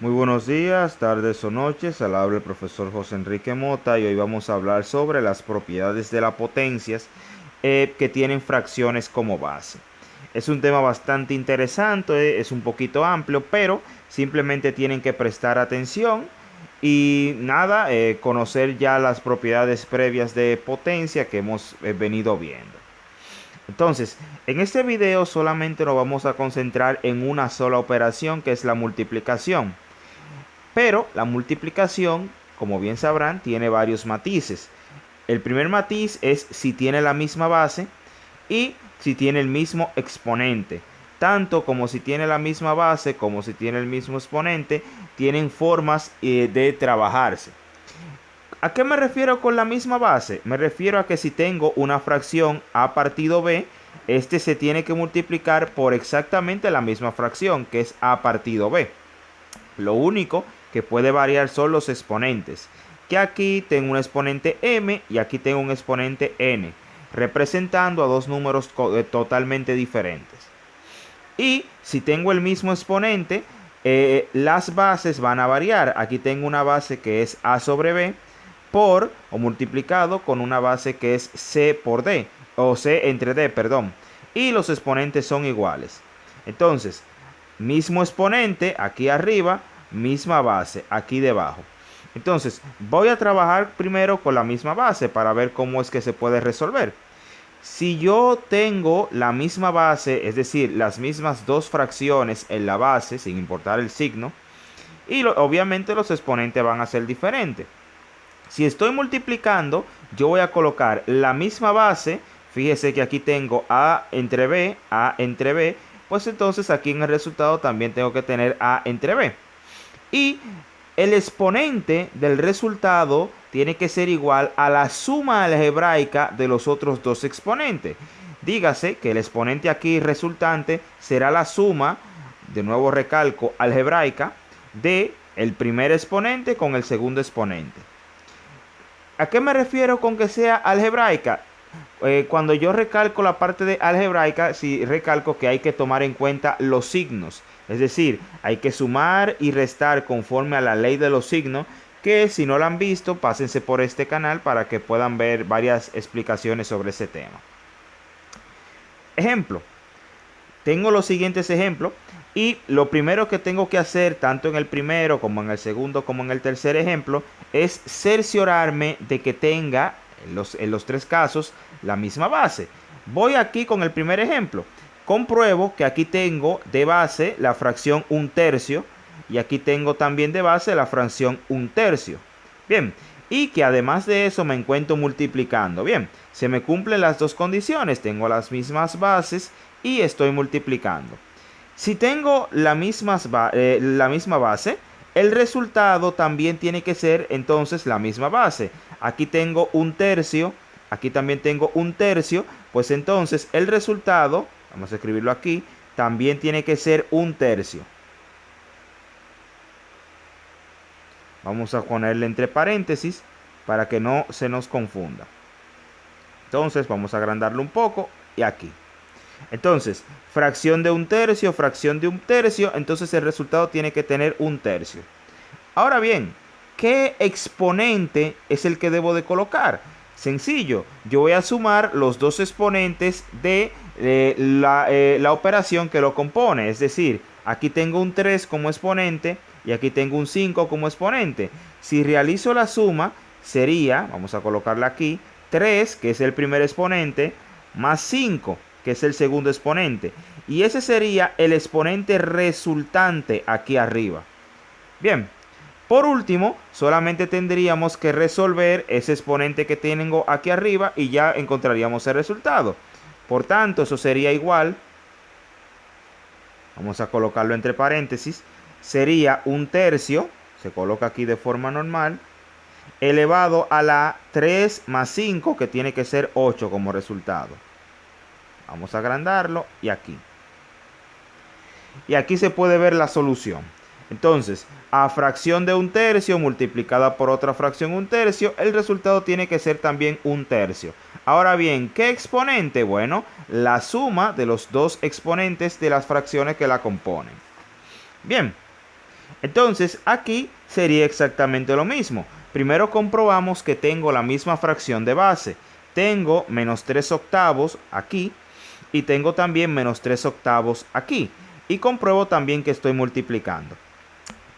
Muy buenos días, tardes o noches, al habla el profesor José Enrique Mota y hoy vamos a hablar sobre las propiedades de las potencias que tienen fracciones como base. Es un tema bastante interesante, es un poquito amplio, pero simplemente tienen que prestar atención y nada, conocer ya las propiedades previas de potencia que hemos venido viendo. Entonces, en este video solamente nos vamos a concentrar en una sola operación que es la multiplicación. Pero la multiplicación, como bien sabrán, tiene varios matices. El primer matiz es si tiene la misma base y si tiene el mismo exponente. Tanto como si tiene la misma base como si tiene el mismo exponente, tienen formas de trabajarse. ¿A qué me refiero con la misma base? Me refiero a que si tengo una fracción a partido b, este se tiene que multiplicar por exactamente la misma fracción, que es a partido b. Lo único que puede variar son los exponentes, que aquí tengo un exponente m y aquí tengo un exponente n, representando a dos números totalmente diferentes. Y si tengo el mismo exponente, las bases van a variar. Aquí tengo una base que es a sobre b por o multiplicado con una base que es c por d, o c entre d, perdón. Y los exponentes son iguales. Entonces, mismo exponente aquí arriba, misma base aquí debajo. Entonces, voy a trabajar primero con la misma base para ver cómo es que se puede resolver. Si yo tengo la misma base, es decir, las mismas dos fracciones en la base, sin importar el signo, y obviamente los exponentes van a ser diferentes. Si estoy multiplicando, yo voy a colocar la misma base. Fíjese que aquí tengo a entre b, pues entonces aquí en el resultado también tengo que tener a entre b. Y el exponente del resultado tiene que ser igual a la suma algebraica de los otros dos exponentes. Dígase que el exponente aquí resultante será la suma, de nuevo recalco, algebraica de el primer exponente con el segundo exponente. ¿A qué me refiero con que sea algebraica? Cuando yo recalco la parte de algebraica, sí recalco que hay que tomar en cuenta los signos. Es decir, hay que sumar y restar conforme a la ley de los signos, que si no la han visto, pásense por este canal para que puedan ver varias explicaciones sobre ese tema. Ejemplo. Tengo los siguientes ejemplos y lo primero que tengo que hacer, tanto en el primero como en el segundo como en el tercer ejemplo, es cerciorarme de que tenga, en los tres casos, la misma base. Voy aquí con el primer ejemplo. Compruebo que aquí tengo de base la fracción 1/3 y aquí tengo también de base la fracción 1/3. Bien, y que además de eso me encuentro multiplicando. Bien, se me cumplen las dos condiciones, tengo las mismas bases y estoy multiplicando. Si tengo la misma base, el resultado también tiene que ser entonces la misma base. Aquí tengo 1/3, aquí también tengo 1/3, pues entonces el resultado, vamos a escribirlo aquí, también tiene que ser 1/3. Vamos a ponerle entre paréntesis para que no se nos confunda. Entonces vamos a agrandarlo un poco y aquí. Entonces, fracción de 1/3, fracción de 1/3, entonces el resultado tiene que tener 1/3. Ahora bien, ¿qué exponente es el que debo de colocar? Sencillo, yo voy a sumar los dos exponentes de la operación que lo compone. Es decir, aquí tengo un 3 como exponente y aquí tengo un 5 como exponente. Si realizo la suma, sería, vamos a colocarla aquí, 3, que es el primer exponente, más 5, que es el segundo exponente. Y ese sería el exponente resultante aquí arriba. Bien, por último, solamente tendríamos que resolver ese exponente que tengo aquí arriba y ya encontraríamos el resultado. Por tanto, eso sería igual, vamos a colocarlo entre paréntesis, sería 1/3, se coloca aquí de forma normal, elevado a la 3 más 5, que tiene que ser 8 como resultado. Vamos a agrandarlo y aquí. Y aquí se puede ver la solución. Entonces, a fracción de 1/3 multiplicada por otra fracción 1/3, el resultado tiene que ser también 1/3. Ahora bien, ¿qué exponente? Bueno, la suma de los dos exponentes de las fracciones que la componen. Bien, Entonces aquí sería exactamente lo mismo. Primero comprobamos que tengo la misma fracción de base. Tengo menos 3 octavos aquí y tengo también menos 3 octavos aquí. Y compruebo también que estoy multiplicando.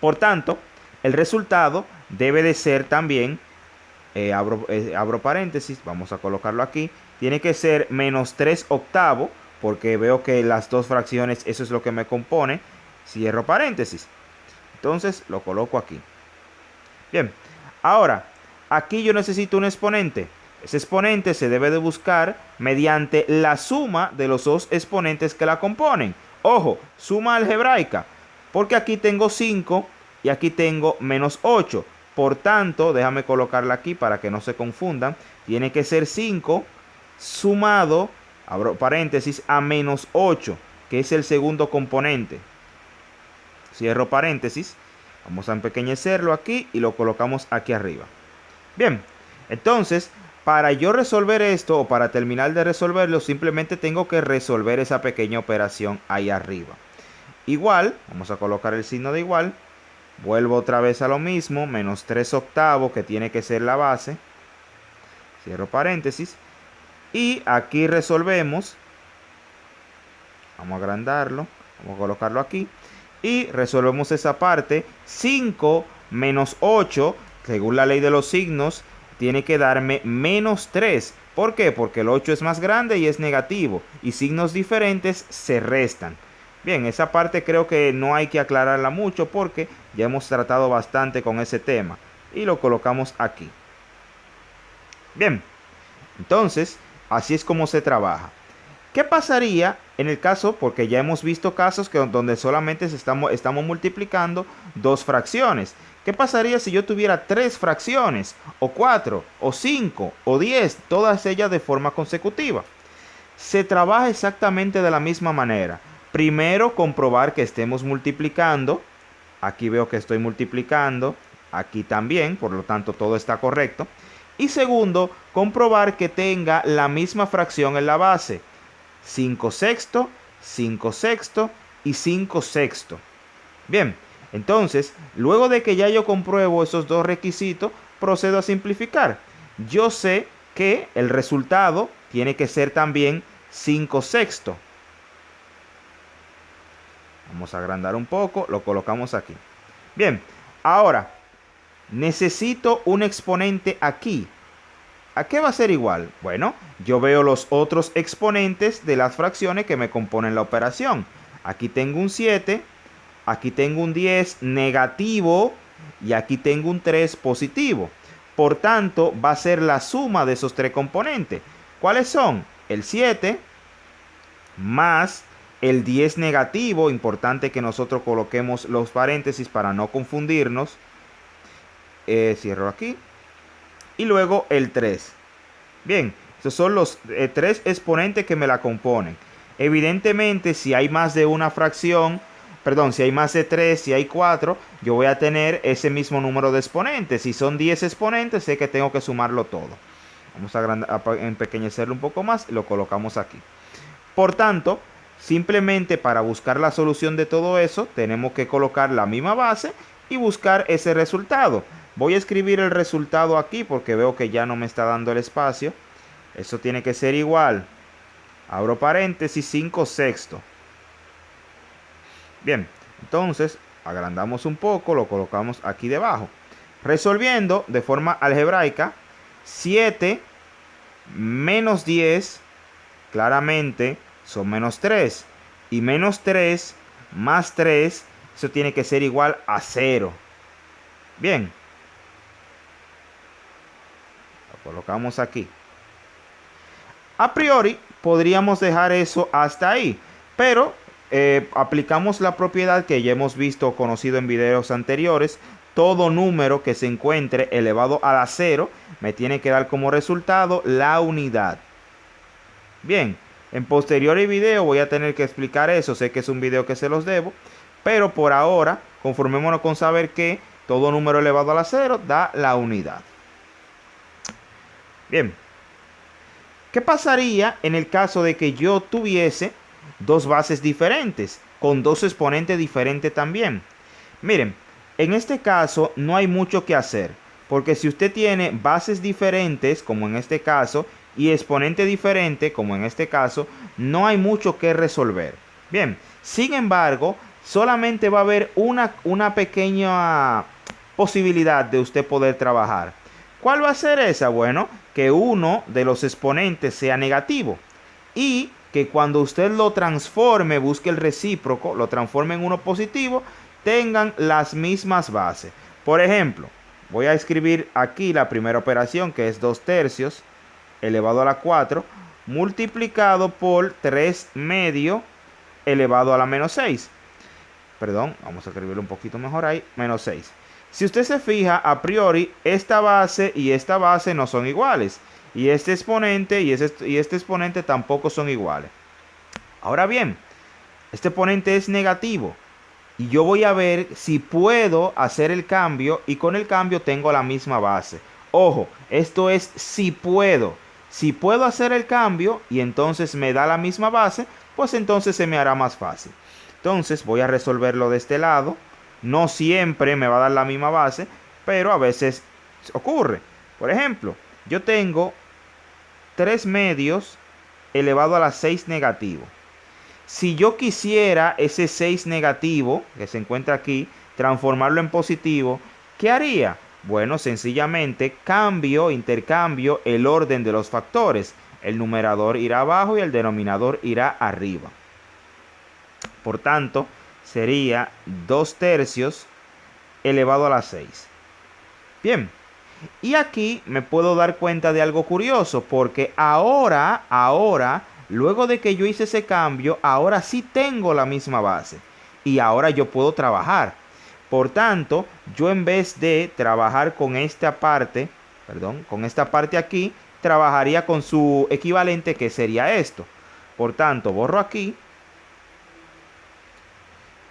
Por tanto, el resultado debe de ser también, abro paréntesis, vamos a colocarlo aquí, tiene que ser menos 3 octavos, porque veo que las dos fracciones, eso es lo que me compone, cierro paréntesis. Entonces lo coloco aquí. Bien, ahora, aquí yo necesito un exponente. Ese exponente se debe de buscar mediante la suma de los dos exponentes que la componen. Ojo, suma algebraica, porque aquí tengo 5 y aquí tengo menos 8. Por tanto, déjame colocarla aquí para que no se confundan. Tiene que ser 5 sumado, abro paréntesis, a menos 8, que es el segundo componente. Cierro paréntesis. Vamos a empequeñecerlo aquí y lo colocamos aquí arriba. Bien, entonces, para yo resolver esto o para terminar de resolverlo, simplemente tengo que resolver esa pequeña operación ahí arriba. Igual, vamos a colocar el signo de igual. Vuelvo otra vez a lo mismo, menos 3 octavos, que tiene que ser la base. Cierro paréntesis. Y aquí resolvemos. Vamos a agrandarlo. Vamos a colocarlo aquí. Y resolvemos esa parte. 5 menos 8, según la ley de los signos, tiene que darme menos 3. ¿Por qué? Porque el 8 es más grande y es negativo. Y signos diferentes se restan. Bien, esa parte creo que no hay que aclararla mucho porque ya hemos tratado bastante con ese tema. Y lo colocamos aquí. Bien, entonces, así es como se trabaja. ¿Qué pasaría en el caso? Porque ya hemos visto casos donde solamente estamos multiplicando dos fracciones. ¿Qué pasaría si yo tuviera 3 fracciones, o 4, o 5, o 10, todas ellas de forma consecutiva? Se trabaja exactamente de la misma manera. Primero, comprobar que estemos multiplicando. Aquí veo que estoy multiplicando. Aquí también, por lo tanto todo está correcto. Y segundo, comprobar que tenga la misma fracción en la base. 5 sexto, 5 sexto y 5 sexto. Bien, entonces, luego de que ya yo compruebo esos dos requisitos, procedo a simplificar. Yo sé que el resultado tiene que ser también 5 sexto. Vamos a agrandar un poco, lo colocamos aquí. Bien, ahora, necesito un exponente aquí. ¿A qué va a ser igual? Bueno, yo veo los otros exponentes de las fracciones que me componen la operación. Aquí tengo un 7, aquí tengo un 10 negativo y aquí tengo un 3 positivo. Por tanto, va a ser la suma de esos tres componentes. ¿Cuáles son? El 7 más el 10 negativo. Importante que nosotros coloquemos los paréntesis para no confundirnos. Cierro aquí. Y luego el 3. Bien, esos son los 3 exponentes que me la componen. Evidentemente, si hay más de una fracción, perdón, si hay más de 3, si hay 4, yo voy a tener ese mismo número de exponentes. Si son 10 exponentes, sé que tengo que sumarlo todo. Vamos a empequeñecerlo un poco más y lo colocamos aquí. Por tanto, simplemente para buscar la solución de todo eso, tenemos que colocar la misma base y buscar ese resultado. Voy a escribir el resultado aquí porque veo que ya no me está dando el espacio. Eso tiene que ser igual. Abro paréntesis, 5 sexto. Bien, entonces agrandamos un poco, lo colocamos aquí debajo. Resolviendo de forma algebraica, 7 menos 10, claramente son menos 3. Y menos 3 más 3, eso tiene que ser igual a 0. Bien. Colocamos aquí. A priori podríamos dejar eso hasta ahí, pero aplicamos la propiedad que ya hemos visto o conocido en videos anteriores. Todo número que se encuentre elevado a la 0 me tiene que dar como resultado la unidad. Bien, en posteriores videos voy a tener que explicar eso. Sé que es un video que se los debo, pero por ahora conformémonos con saber que todo número elevado a la 0 da la unidad. Bien, ¿qué pasaría en el caso de que yo tuviese dos bases diferentes, con dos exponentes diferentes también? Miren, en este caso no hay mucho que hacer, porque si usted tiene bases diferentes, como en este caso, y exponente diferente, como en este caso, no hay mucho que resolver. Bien, sin embargo, solamente va a haber una pequeña posibilidad de usted poder trabajar. ¿Cuál va a ser esa? Bueno, que uno de los exponentes sea negativo y que cuando usted lo transforme, busque el recíproco, lo transforme en uno positivo, tengan las mismas bases. Por ejemplo, voy a escribir aquí la primera operación, que es 2 tercios elevado a la 4 multiplicado por 3 medio elevado a la menos 6. Perdón, vamos a escribirlo un poquito mejor ahí, menos 6. Si usted se fija, a priori, esta base y esta base no son iguales. Y este exponente y este exponente tampoco son iguales. Ahora bien, este exponente es negativo. Y yo voy a ver si puedo hacer el cambio y con el cambio tengo la misma base. Ojo, esto es si puedo. Si puedo hacer el cambio y entonces me da la misma base, pues entonces se me hará más fácil. Entonces voy a resolverlo de este lado. No siempre me va a dar la misma base, pero a veces ocurre. Por ejemplo, yo tengo 3 medios elevado a la 6 negativo. Si yo quisiera ese 6 negativo, que se encuentra aquí, transformarlo en positivo, ¿qué haría? Bueno, sencillamente intercambio el orden de los factores. El numerador irá abajo y el denominador irá arriba. Por tanto, sería 2 tercios elevado a la 6. Bien, y aquí me puedo dar cuenta de algo curioso, porque ahora, luego de que yo hice ese cambio, ahora sí tengo la misma base. Y ahora yo puedo trabajar. Por tanto, yo en vez de trabajar con esta parte, con esta parte aquí, trabajaría con su equivalente, que sería esto. Por tanto, borro aquí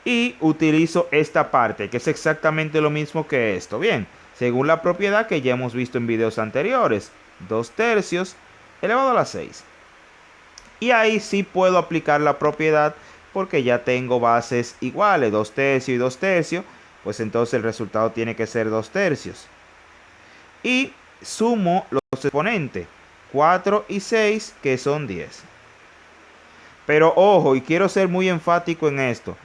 y utilizo esta parte, que es exactamente lo mismo que esto. Bien, según la propiedad que ya hemos visto en videos anteriores, 2 tercios elevado a la 6. Y ahí sí puedo aplicar la propiedad porque ya tengo bases iguales, 2 tercios y 2 tercios, pues entonces el resultado tiene que ser 2 tercios. Y sumo los exponentes, 4 y 6, que son 10. Pero ojo, y quiero ser muy enfático en esto.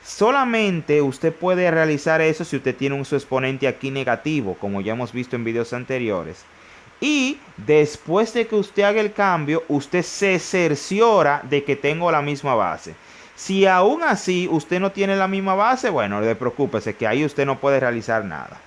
Solamente usted puede realizar eso si usted tiene un su exponente aquí negativo, como ya hemos visto en videos anteriores. Y después de que usted haga el cambio, usted se cerciora de que tengo la misma base. Si aún así usted no tiene la misma base, bueno, no se preocupe, que ahí usted no puede realizar nada.